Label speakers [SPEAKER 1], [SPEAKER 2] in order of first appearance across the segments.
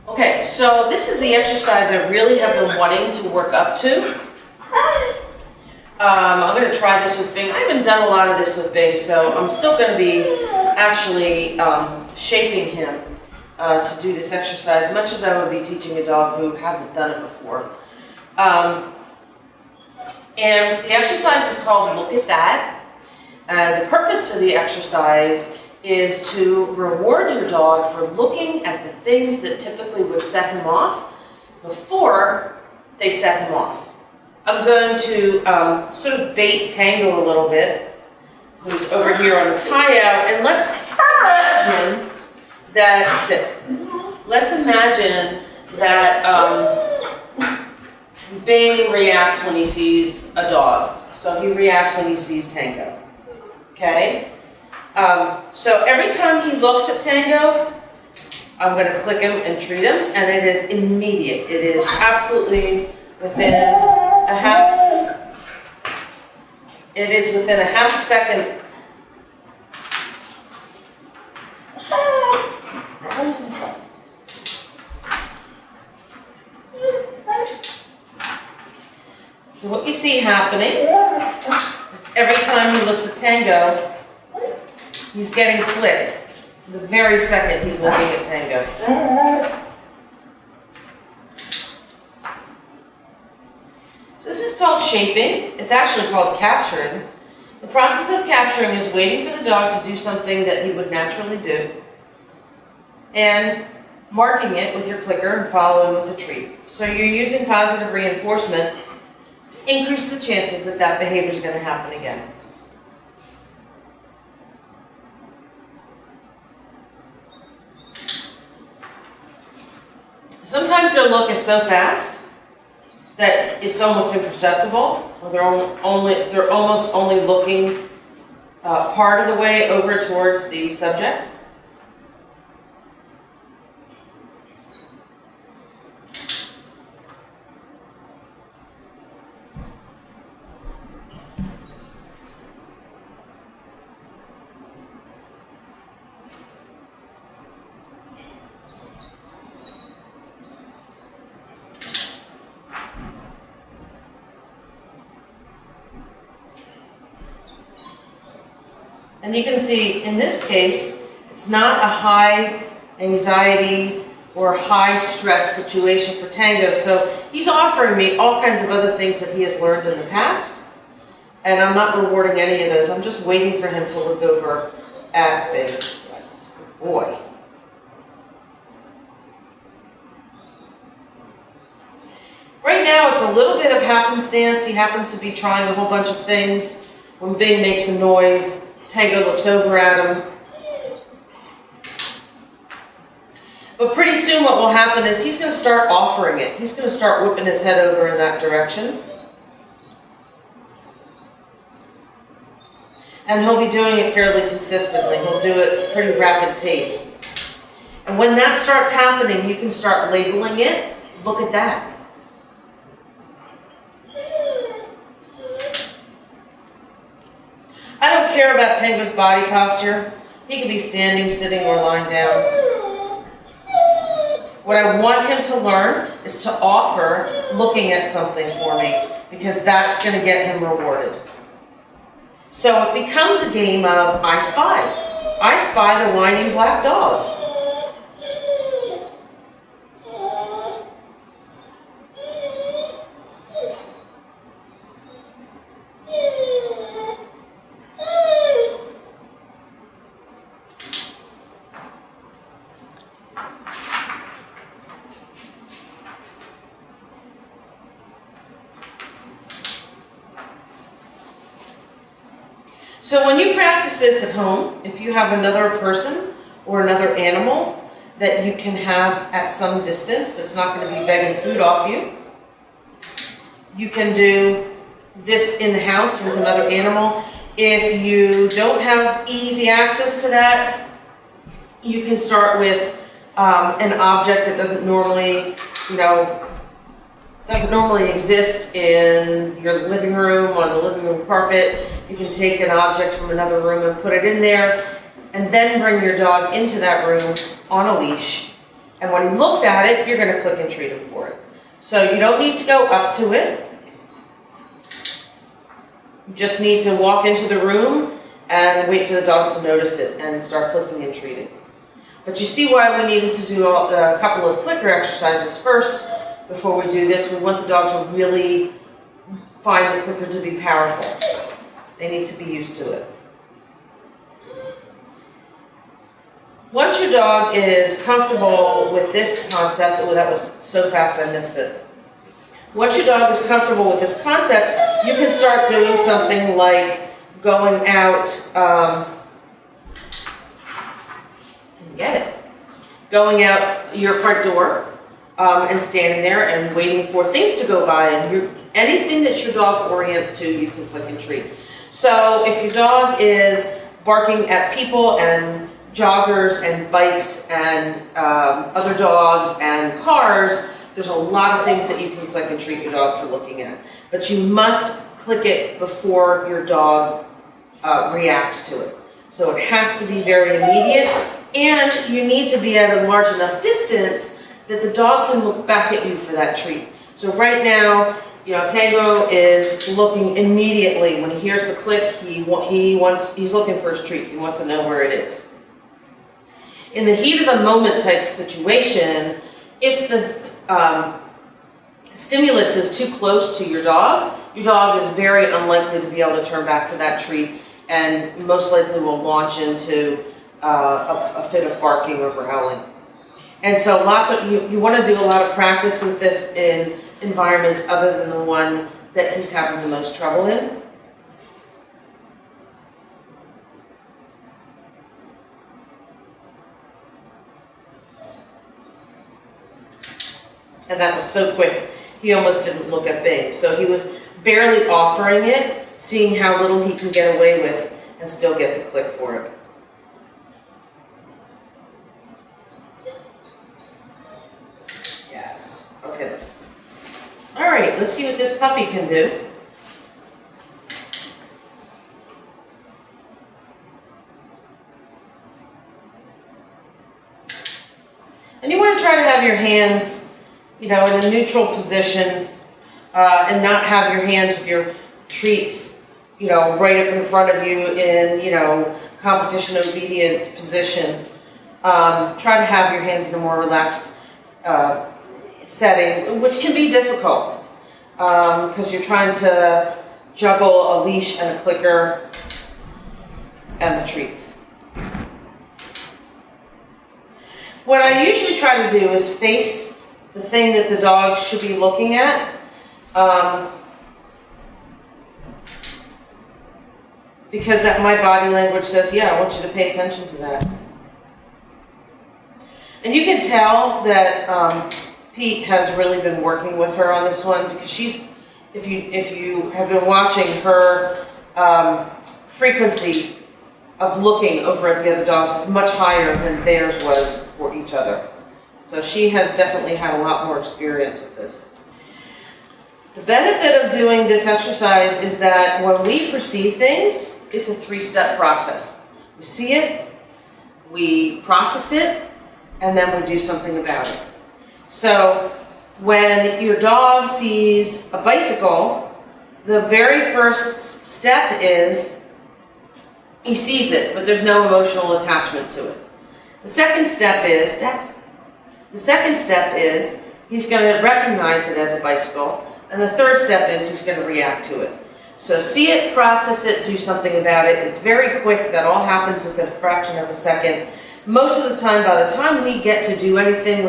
[SPEAKER 1] Okay, so this is the exercise I really have been wanting to work up to. I'm going to try this with Bing. I haven't done a lot of this with Bing, so I'm still going to be actually shaping him to do this exercise, much as I would be teaching a dog who hasn't done it before. And the exercise is called Look at That. The purpose of the exercise is to reward your dog for looking at the things that typically would set him off before they set him off. I'm going to sort of bait Tango a little bit, who's over here on a tie-out, and let's imagine that, let's imagine that Bing reacts when he sees a dog. So he reacts when he sees Tango, okay? So every time he looks at Tango, I'm going to click him and treat him, and it is immediate. It is absolutely within a half second. So what you see happening is every time he looks at Tango, he's getting clicked the very second he's looking at Tango. So this is called shaping. It's actually called capturing. The process of capturing is waiting for the dog to do something that he would naturally do and marking it with your clicker and following with a treat. So you're using positive reinforcement to increase the chances that that behavior is going to happen again. Sometimes their look is so fast that it's almost imperceptible, or they're almost only looking part of the way over towards the subject. And you can see, in this case, it's not a high anxiety or high stress situation for Tango. So he's offering me all kinds of other things that he has learned in the past. And I'm not rewarding any of those. I'm just waiting for him to look over at Bing. Yes, good boy. Right now, it's a little bit of happenstance. He happens to be trying a whole bunch of things. When Bing makes a noise, Tango looks over at him. But pretty soon what will happen is he's going to start offering it. He's going to start whipping his head over in that direction. And he'll be doing it fairly consistently. He'll do it at a pretty rapid pace. And when that starts happening, you can start labeling it. Look at that. I don't care about Tango's body posture. He can be standing, sitting, or lying down. What I want him to learn is to offer looking at something for me, because that's going to get him rewarded. So it becomes a game of I spy. I spy the whining black dog. So when you practice this at home, if you have another person or another animal that you can have at some distance that's not going to be begging food off you, you can do this in the house with another animal. If you don't have easy access to that, you can start with an object that doesn't normally exist in your living room, on the living room carpet. You can take an object from another room and put it in there, and then bring your dog into that room on a leash And when he looks at it, you're going to click and treat him for it. So you don't need to go up to it. You just need to walk into the room and wait for the dog to notice it and start clicking and treating. But you see why we needed to do a couple of clicker exercises first before we do this. We want the dog to really find the clicker to be powerful. They need to be used to it. Once your dog is comfortable with this concept, oh, that was so fast I missed it. Once your dog is comfortable with this concept, you can start doing something like going out, going out your front door and standing there and waiting for things to go by. And anything that your dog orients to, you can click and treat. So if your dog is barking at people and joggers and bikes and other dogs and cars, there's a lot of things that you can click and treat your dog for looking at. But you must click it before your dog reacts to it. So it has to be very immediate, and you need to be at a large enough distance that the dog can look back at you for that treat. So right now, Tango is looking immediately. When he hears the click, he's looking for his treat. He wants to know where it is. In the heat of the moment type situation, if the stimulus is too close to your dog is very unlikely to be able to turn back for that treat, and most likely will launch into a fit of barking or growling. And so you want to do a lot of practice with this in environments other than the one that he's having the most trouble in. And that was so quick, he almost didn't look at Bing. So he was barely offering it, seeing how little he can get away with and still get the click for it. Yes. Okay. All right, let's see what this puppy can do. And you want to try to have your hands in a neutral position, and not have your hands with your treats, right up in front of you in, competition obedience position. Try to have your hands in a more relaxed setting, which can be difficult because you're trying to juggle a leash and a clicker and the treats. What I usually try to do is face the thing that the dog should be looking at, because that my body language says, yeah, I want you to pay attention to that. And you can tell that Pete has really been working with her on this one, because if you have been watching her frequency of looking over at the other dogs is much higher than theirs was for each other. So she has definitely had a lot more experience with this. The benefit of doing this exercise is that when we perceive things, it's a 3-step process. We see it, we process it, and then we do something about it. So when your dog sees a bicycle, the very first step is he sees it, but there's no emotional attachment to it. The second step is he's going to recognize it as a bicycle, and the third step is he's going to react to it. So see it, process it, do something about it. It's very quick. That all happens within a fraction of a second. Most of the time, by the time we get to do anything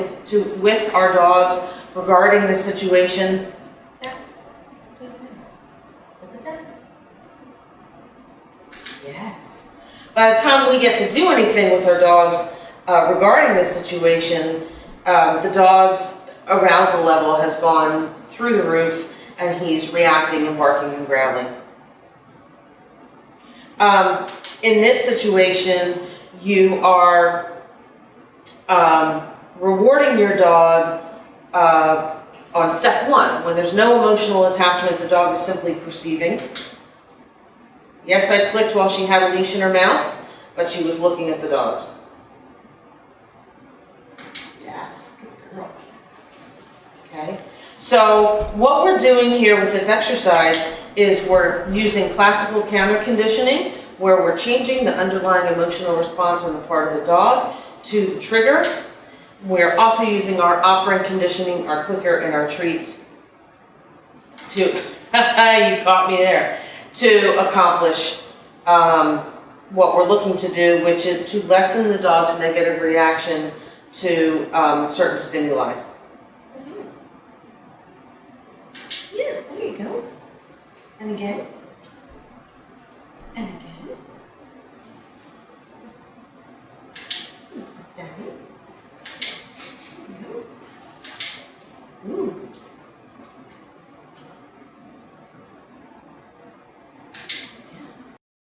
[SPEAKER 1] with our dogs regarding the situation, look at that. Yes. By the time we get to do anything with our dogs regarding this situation, the dog's arousal level has gone through the roof, and he's reacting and barking and growling. In this situation, you are rewarding your dog on step 1. When there's no emotional attachment, the dog is simply perceiving. Yes, I clicked while she had a leash in her mouth, but she was looking at the dogs. Yes. Okay, so what we're doing here with this exercise is we're using classical counter conditioning, where we're changing the underlying emotional response on the part of the dog to the trigger. We're also using our operant conditioning, our clicker, and our treats to, you caught me there, to accomplish what we're looking to do, which is to lessen the dog's negative reaction to certain stimuli. Yeah, there you go. And again.